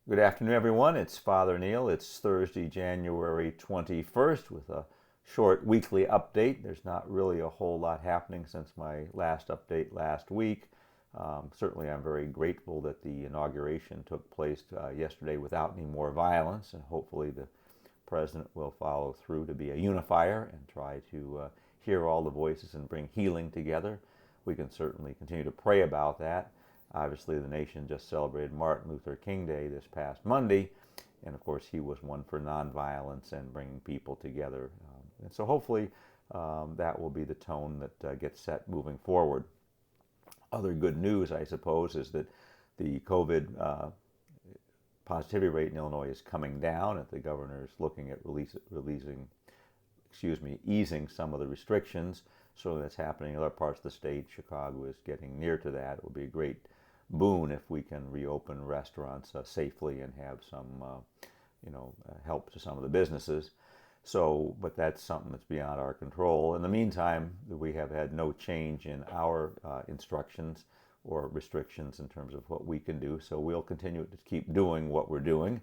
Good afternoon, everyone. It's Father Neil. It's Thursday, January 21st, with a short weekly update. There's not really a whole lot happening since my last update last week. Certainly, I'm very grateful that the inauguration took place yesterday without any more violence, and hopefully, the president will follow through to be a unifier and try to hear all the voices and bring healing together. We can certainly continue to pray about that. Obviously, the nation just celebrated Martin Luther King Day this past Monday, and of course, he was one for nonviolence and bringing people together. And so, hopefully, that will be the tone that gets set moving forward. Other good news, I suppose, is that the COVID positivity rate in Illinois is coming down, and the governor is looking at easing some of the restrictions. So that's happening in other parts of the state. Chicago is getting near to that. It will be a great boon if we can reopen restaurants safely and have some, help to some of the businesses. So, but that's something that's beyond our control. In the meantime, we have had no change in our instructions or restrictions in terms of what we can do. So we'll continue to keep doing what we're doing.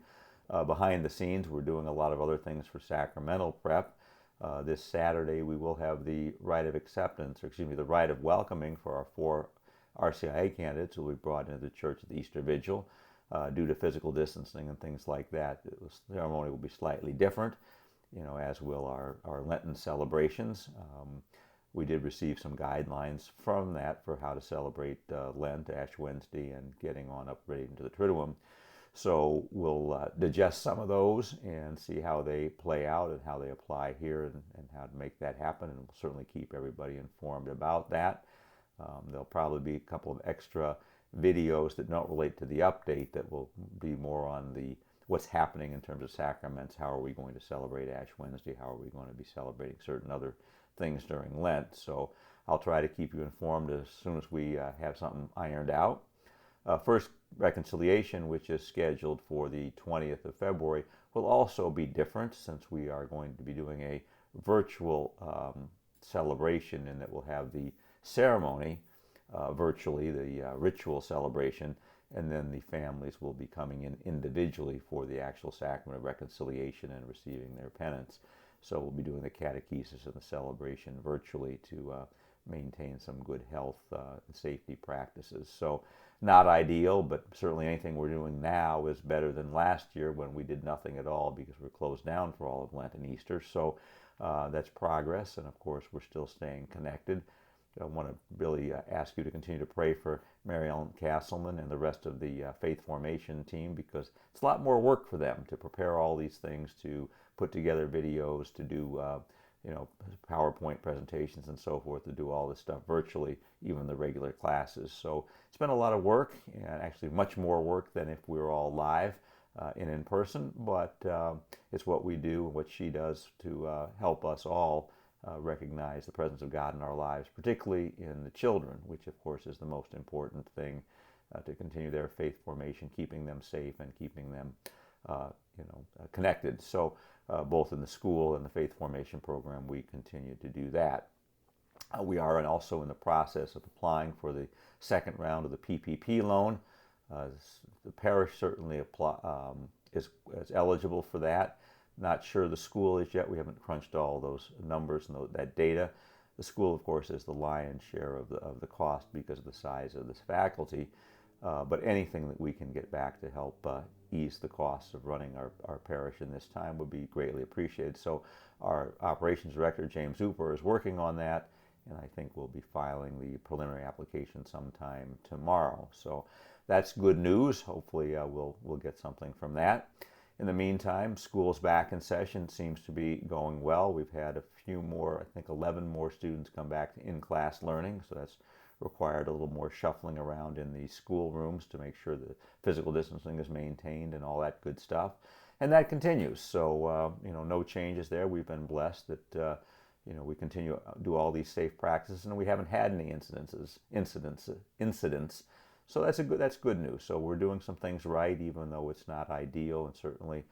Behind the scenes, we're doing a lot of other things for sacramental prep. This Saturday, we will have the rite of acceptance, the rite of welcoming for our 4 RCIA candidates who will be brought into the church at the Easter Vigil. Due to physical distancing and things like that, the ceremony will be slightly different, as will our Lenten celebrations. We did receive some guidelines from that for how to celebrate Lent, Ash Wednesday, and getting on up ready into the Triduum. So we'll digest some of those and see how they play out and how they apply here and how to make that happen. And we'll certainly keep everybody informed about that. There'll probably be a couple of extra videos that don't relate to the update that will be more on the what's happening in terms of sacraments. How are we going to celebrate Ash Wednesday? How are we going to be celebrating certain other things during Lent? So I'll try to keep you informed as soon as we have something ironed out. First reconciliation, which is scheduled for the 20th of February, will also be different since we are going to be doing a virtual celebration, and that will have the ceremony virtually, the ritual celebration, and then the families will be coming in individually for the actual sacrament of reconciliation and receiving their penance. So we'll be doing the catechesis and the celebration virtually to maintain some good health and safety practices. So not ideal, but certainly anything we're doing now is better than last year when we did nothing at all because we're closed down for all of Lent and Easter. So that's progress, and of course we're still staying connected. I want to really ask you to continue to pray for Mary Ellen Castleman and the rest of the faith formation team, because it's a lot more work for them to prepare all these things, to put together videos, to do PowerPoint presentations and so forth, to do all this stuff virtually, even the regular classes. So it's been a lot of work, and actually much more work than if we were all live in person, but it's what we do and what she does to help us all recognize the presence of God in our lives, particularly in the children, which of course is the most important thing to continue their faith formation, keeping them safe and keeping them connected. So both in the school and the faith formation program, we continue to do that. We are also in the process of applying for the second round of the PPP loan. The parish certainly is eligible for that. Not sure the school is yet. We haven't crunched all those numbers and that data. The school, of course, is the lion's share of the cost because of the size of this faculty. But anything that we can get back to help ease the costs of running our parish in this time would be greatly appreciated. So our operations director, James Hooper, is working on that, and I think we'll be filing the preliminary application sometime tomorrow. So that's good news. Hopefully we'll get something from that. In the meantime, school's back in session, seems to be going well. We've had a few more, I think 11 more students come back to in-class learning, so that's required a little more shuffling around in the school rooms to make sure that physical distancing is maintained and all that good stuff. And that continues. So, no changes there. We've been blessed that, we continue to do all these safe practices, and we haven't had any incidents. So that's good news. So we're doing some things right, even though it's not ideal. And certainly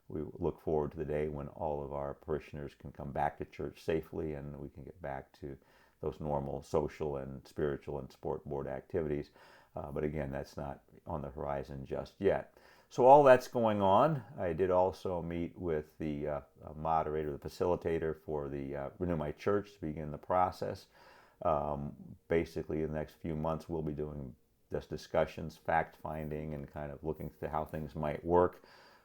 we look forward to the day when all of our parishioners can come back to church safely and we can get back to those normal social and spiritual and sport board activities. But again, that's not on the horizon just yet. So all that's going on. I did also meet with the moderator, the facilitator for the Renew My Church to begin the process. Basically, in the next few months, we'll be doing just discussions, fact finding, and kind of looking to how things might work.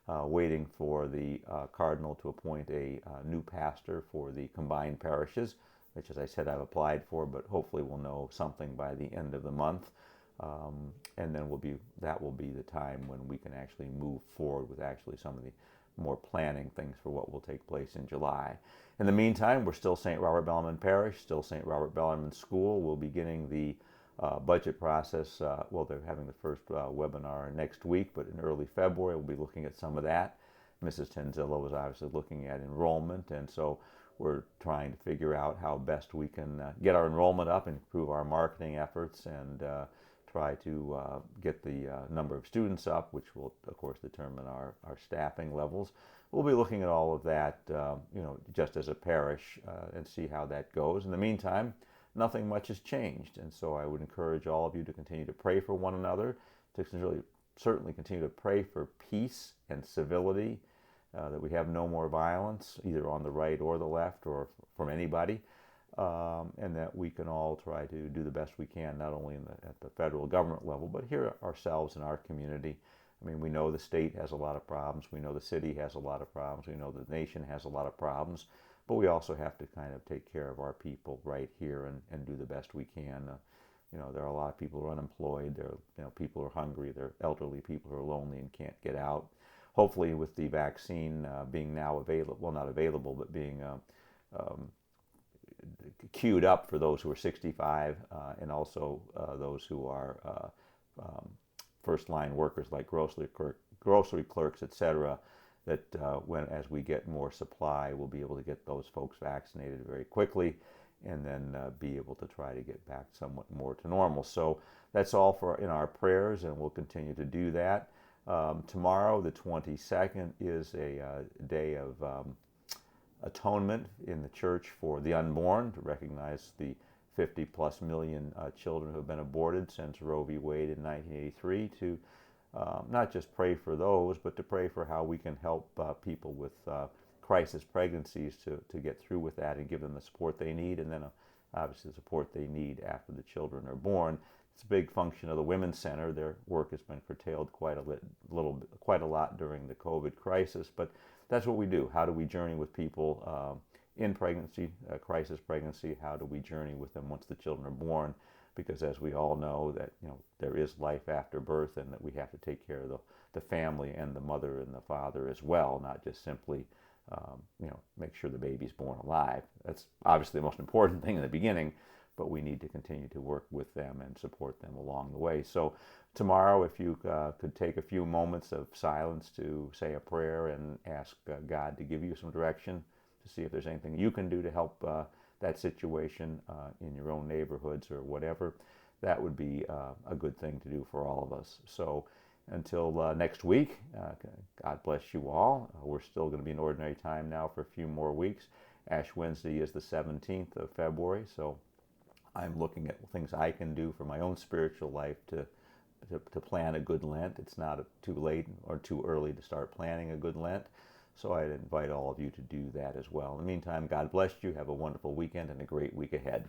Waiting for the cardinal to appoint a new pastor for the combined parishes, which, as I said, I've applied for, but hopefully we'll know something by the end of the month. And then that will be the time when we can actually move forward with actually some of the more planning things for what will take place in July. In the meantime, we're still St. Robert Bellarmine Parish, still St. Robert Bellarmine School. We'll be beginning the budget process. Well, they're having the first webinar next week, but in early February, we'll be looking at some of that. Mrs. Tenzillo was obviously looking at enrollment, and so we're trying to figure out how best we can get our enrollment up, improve our marketing efforts, and try to get the number of students up, which will, of course, determine our staffing levels. We'll be looking at all of that, just as a parish, and see how that goes. In the meantime, nothing much has changed, and so I would encourage all of you to continue to pray for one another, to certainly continue to pray for peace and civility, that we have no more violence, either on the right or the left, or from anybody. And that we can all try to do the best we can, not only at the federal government level, but here ourselves in our community. I mean, we know the state has a lot of problems. We know the city has a lot of problems. We know the nation has a lot of problems. But we also have to kind of take care of our people right here and do the best we can. There are a lot of people who are unemployed. There are, people who are hungry. There are elderly people who are lonely and can't get out. Hopefully, with the vaccine being now available, well, not available, but being queued up for those who are 65 and also those who are first-line workers like grocery clerks, etc., that as we get more supply, we'll be able to get those folks vaccinated very quickly and then be able to try to get back somewhat more to normal. So that's all in our prayers, and we'll continue to do that. Tomorrow, the 22nd, is a day of atonement in the church for the unborn, to recognize the 50+ million children who have been aborted since Roe v. Wade in 1983, to not just pray for those, but to pray for how we can help people with crisis pregnancies to get through with that and give them the support they need, and then obviously the support they need after the children are born. It's a big function of the Women's Center. Their work has been curtailed quite a lot during the COVID crisis, but that's what we do. How do we journey with people in pregnancy, crisis pregnancy? How do we journey with them once the children are born? Because as we all know, that there is life after birth, and that we have to take care of the family and the mother and the father as well, not just simply make sure the baby's born alive. That's obviously the most important thing in the beginning, but we need to continue to work with them and support them along the way. So tomorrow, if you could take a few moments of silence to say a prayer and ask God to give you some direction, to see if there's anything you can do to help that situation in your own neighborhoods or whatever, that would be a good thing to do for all of us. So until next week, God bless you all. We're still going to be in ordinary time now for a few more weeks. Ash Wednesday is the 17th of February, so I'm looking at things I can do for my own spiritual life to plan a good Lent. It's not too late or too early to start planning a good Lent, so I'd invite all of you to do that as well. In the meantime, God bless you. Have a wonderful weekend and a great week ahead.